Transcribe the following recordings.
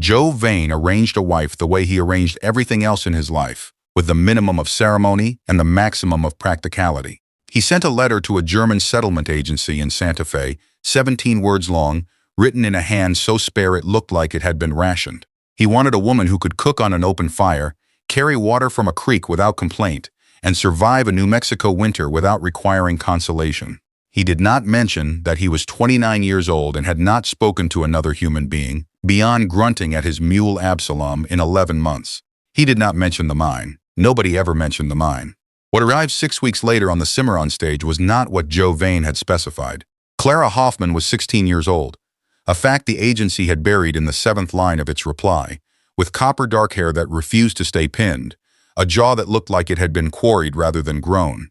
Joe Vane arranged a wife the way he arranged everything else in his life, with the minimum of ceremony and the maximum of practicality. He sent a letter to a German settlement agency in Santa Fe, 17 words long, written in a hand so spare it looked like it had been rationed. He wanted a woman who could cook on an open fire, carry water from a creek without complaint, and survive a New Mexico winter without requiring consolation. He did not mention that he was 29 years old and had not spoken to another human being, beyond grunting at his mule Absalom, in 11 months. He did not mention the mine. Nobody ever mentioned the mine. What arrived 6 weeks later on the Cimarron stage was not what Joe Vane had specified. Clara Hoffman was 16 years old, a fact the agency had buried in the 7th line of its reply, with copper dark hair that refused to stay pinned, a jaw that looked like it had been quarried rather than grown,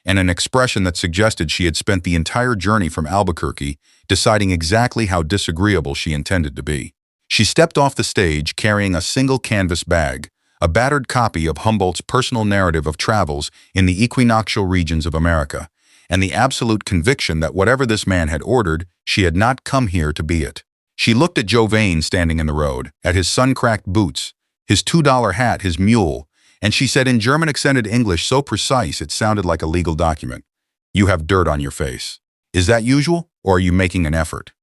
and an expression that suggested she had spent the entire journey from Albuquerque deciding exactly how disagreeable she intended to be. She stepped off the stage carrying a single canvas bag, a battered copy of Humboldt's personal narrative of travels in the equinoctial regions of America, and the absolute conviction that whatever this man had ordered, she had not come here to be it. She looked at Joe Vane standing in the road, at his sun-cracked boots, his $2 hat, his mule, and she said in German accented English so precise it sounded like a legal document, "You have dirt on your face. Is that usual, or are you making an effort?"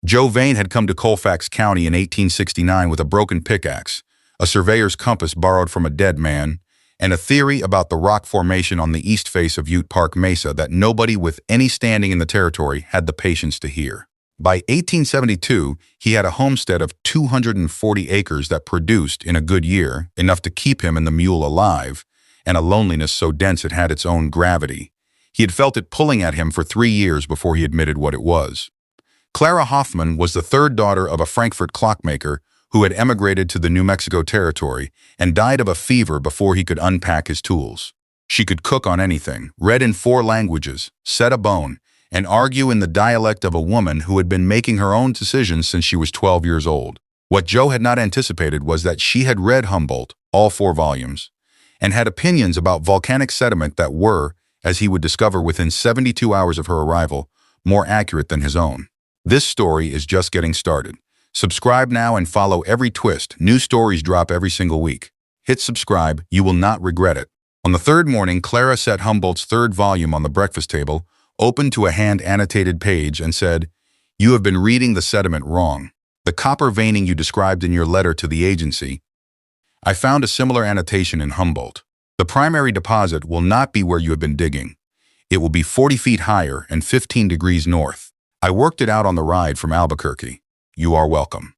Joe Vane had come to Colfax County in 1869 with a broken pickaxe, a surveyor's compass borrowed from a dead man, and a theory about the rock formation on the east face of Ute Park Mesa that nobody with any standing in the territory had the patience to hear. By 1872, he had a homestead of 240 acres that produced, in a good year, enough to keep him and the mule alive, and a loneliness so dense it had its own gravity. He had felt it pulling at him for 3 years before he admitted what it was. Clara Hoffman was the third daughter of a Frankfurt clockmaker who had emigrated to the New Mexico territory and died of a fever before he could unpack his tools. She could cook on anything, read in 4 languages, set a bone, and argue in the dialect of a woman who had been making her own decisions since she was 12 years old. What Joe had not anticipated was that she had read Humboldt, all 4 volumes, and had opinions about volcanic sediment that were, as he would discover within 72 hours of her arrival, more accurate than his own. This story is just getting started. Subscribe now and follow every twist. New stories drop every single week. Hit subscribe, you will not regret it. On the 3rd morning, Clara set Humboldt's 3rd volume on the breakfast table, opened to a hand-annotated page, and said, "You have been reading the sediment wrong. The copper veining you described in your letter to the agency, I found a similar annotation in Humboldt. The primary deposit will not be where you have been digging. It will be 40 feet higher and 15 degrees north. I worked it out on the ride from Albuquerque. You are welcome."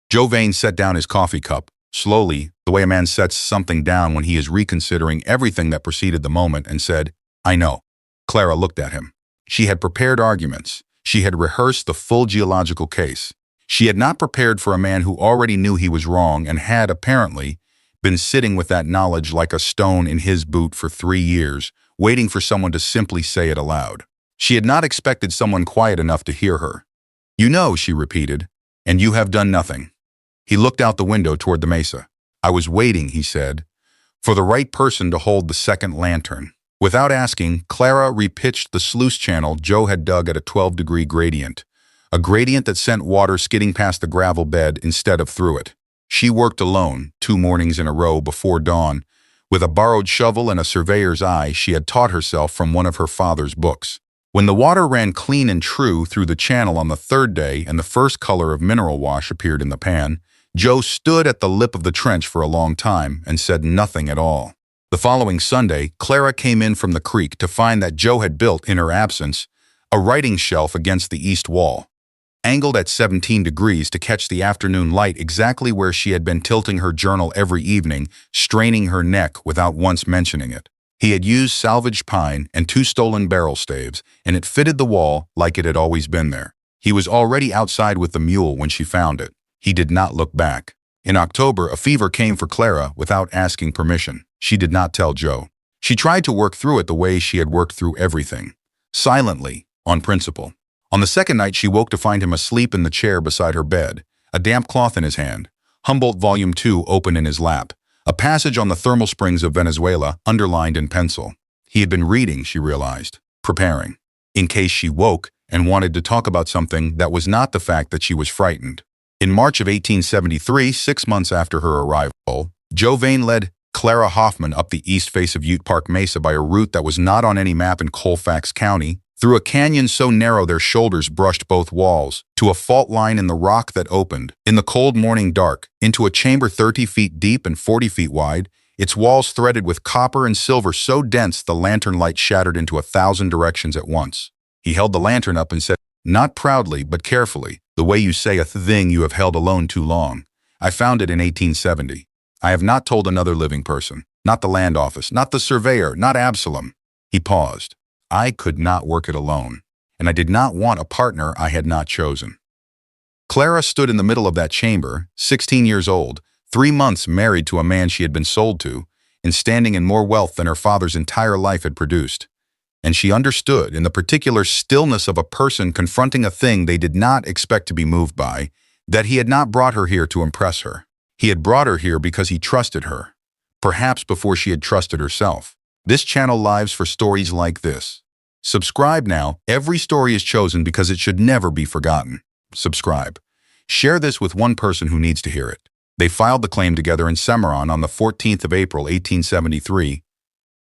Joe Vane set down his coffee cup, slowly, the way a man sets something down when he is reconsidering everything that preceded the moment, and said, "I know." Clara looked at him. She had prepared arguments. She had rehearsed the full geological case. She had not prepared for a man who already knew he was wrong and had, apparently, been sitting with that knowledge like a stone in his boot for 3 years, waiting for someone to simply say it aloud. She had not expected someone quiet enough to hear her. "You know," she repeated, "and you have done nothing." He looked out the window toward the mesa. "I was waiting," he said, "for the right person to hold the second lantern." Without asking, Clara repitched the sluice channel Joe had dug at a 12-degree gradient, a gradient that sent water skidding past the gravel bed instead of through it. She worked alone, 2 mornings in a row before dawn, with a borrowed shovel and a surveyor's eye she had taught herself from one of her father's books. When the water ran clean and true through the channel on the 3rd day and the first color of mineral wash appeared in the pan, Joe stood at the lip of the trench for a long time and said nothing at all. The following Sunday, Clara came in from the creek to find that Joe had built, in her absence, a writing shelf against the east wall, angled at 17 degrees to catch the afternoon light exactly where she had been tilting her journal every evening, straining her neck without once mentioning it. He had used salvaged pine and 2 stolen barrel staves, and it fitted the wall like it had always been there. He was already outside with the mule when she found it. He did not look back. In October, a fever came for Clara without asking permission. She did not tell Joe. She tried to work through it the way she had worked through everything, silently, on principle. On the 2nd night, she woke to find him asleep in the chair beside her bed, a damp cloth in his hand, Humboldt Volume 2 open in his lap, a passage on the thermal springs of Venezuela underlined in pencil. He had been reading, she realized, preparing, in case she woke and wanted to talk about something that was not the fact that she was frightened. In March of 1873, 6 months after her arrival, Joe Vane led Clara Hoffman up the east face of Ute Park Mesa by a route that was not on any map in Colfax County, through a canyon so narrow their shoulders brushed both walls, to a fault line in the rock that opened, in the cold morning dark, into a chamber 30 feet deep and 40 feet wide, its walls threaded with copper and silver so dense the lantern light shattered into 1,000 directions at once. He held the lantern up and said, not proudly, but carefully, the way you say a thing you have held alone too long. I found it in 1870. I have not told another living person, not the land office, not the surveyor, not Absalom. He paused. I could not work it alone, and I did not want a partner I had not chosen. Clara stood in the middle of that chamber, 16 years old, 3 months married to a man she had been sold to, and standing in more wealth than her father's entire life had produced. And she understood, in the particular stillness of a person confronting a thing they did not expect to be moved by, that he had not brought her here to impress her. He had brought her here because he trusted her, perhaps before she had trusted herself. This channel lives for stories like this. Subscribe now. Every story is chosen because it should never be forgotten. Subscribe. Share this with one person who needs to hear it. They filed the claim together in Cimarron on the 14th of April, 1873.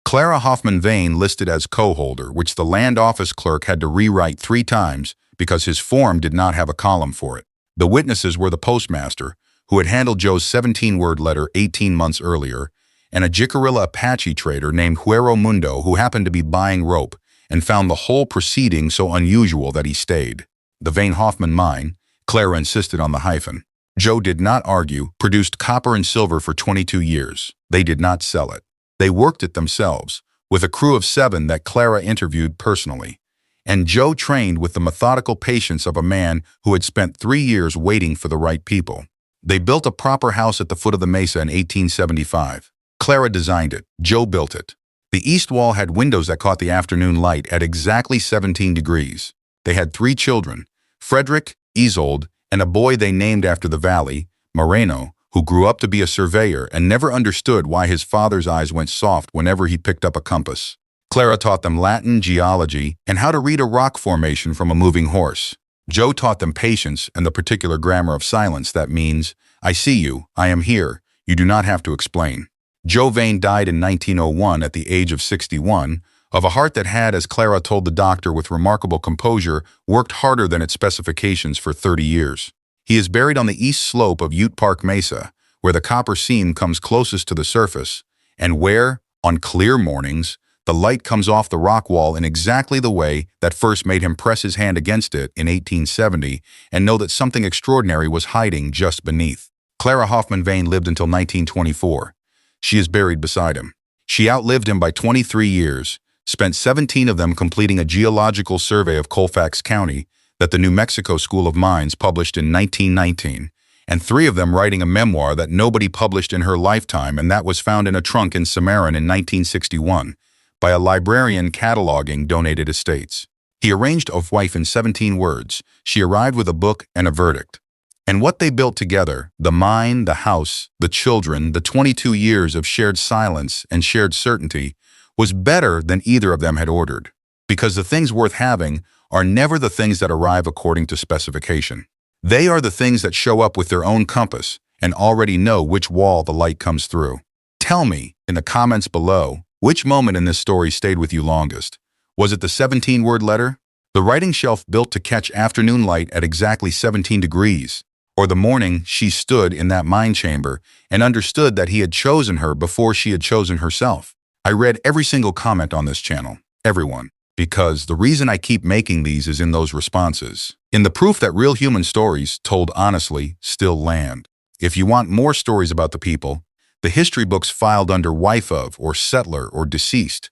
Clara Hoffman Vane listed as co-holder, which the land office clerk had to rewrite 3 times because his form did not have a column for it. The witnesses were the postmaster, who had handled Joe's 17-word letter 18 months earlier, and a Jicarilla Apache trader named Huero Mundo who happened to be buying rope and found the whole proceeding so unusual that he stayed. The Vane-Hoffman mine, Clara insisted on the hyphen. Joe did not argue, produced copper and silver for 22 years. They did not sell it. They worked it themselves, with a crew of 7 that Clara interviewed personally. And Joe trained with the methodical patience of a man who had spent 3 years waiting for the right people. They built a proper house at the foot of the mesa in 1875. Clara designed it. Joe built it. The east wall had windows that caught the afternoon light at exactly 17 degrees. They had 3 children, Frederick, Isolde, and a boy they named after the valley, Moreno, who grew up to be a surveyor and never understood why his father's eyes went soft whenever he picked up a compass. Clara taught them Latin, geology, and how to read a rock formation from a moving horse. Joe taught them patience and the particular grammar of silence that means, I see you, I am here, you do not have to explain. Joe Vane died in 1901 at the age of 61, of a heart that had, as Clara told the doctor with remarkable composure, worked harder than its specifications for 30 years. He is buried on the east slope of Ute Park Mesa, where the copper seam comes closest to the surface, and where, on clear mornings, the light comes off the rock wall in exactly the way that first made him press his hand against it in 1870 and know that something extraordinary was hiding just beneath. Clara Hoffman Vane lived until 1924. She is buried beside him. She outlived him by 23 years, spent 17 of them completing a geological survey of Colfax County that the New Mexico School of Mines published in 1919, and 3 of them writing a memoir that nobody published in her lifetime, and that was found in a trunk in Cimarron in 1961 by a librarian cataloging donated estates. He arranged a wife in 17 words. She arrived with a book and a verdict. And what they built together, the mine, the house, the children, the 22 years of shared silence and shared certainty, was better than either of them had ordered. Because the things worth having are never the things that arrive according to specification. They are the things that show up with their own compass and already know which wall the light comes through. Tell me, in the comments below, which moment in this story stayed with you longest? Was it the 17-word letter? The writing shelf built to catch afternoon light at exactly 17 degrees? Or the morning she stood in that mine chamber and understood that he had chosen her before she had chosen herself? I read every single comment on this channel, everyone, because the reason I keep making these is in those responses, in the proof that real human stories, told honestly, still land. If you want more stories about the people, the history books filed under wife of, or settler, or deceased,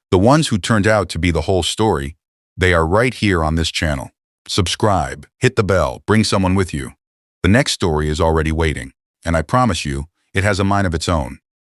the ones who turned out to be the whole story, they are right here on this channel. Subscribe, hit the bell, bring someone with you. The next story is already waiting, and I promise you, it has a mind of its own.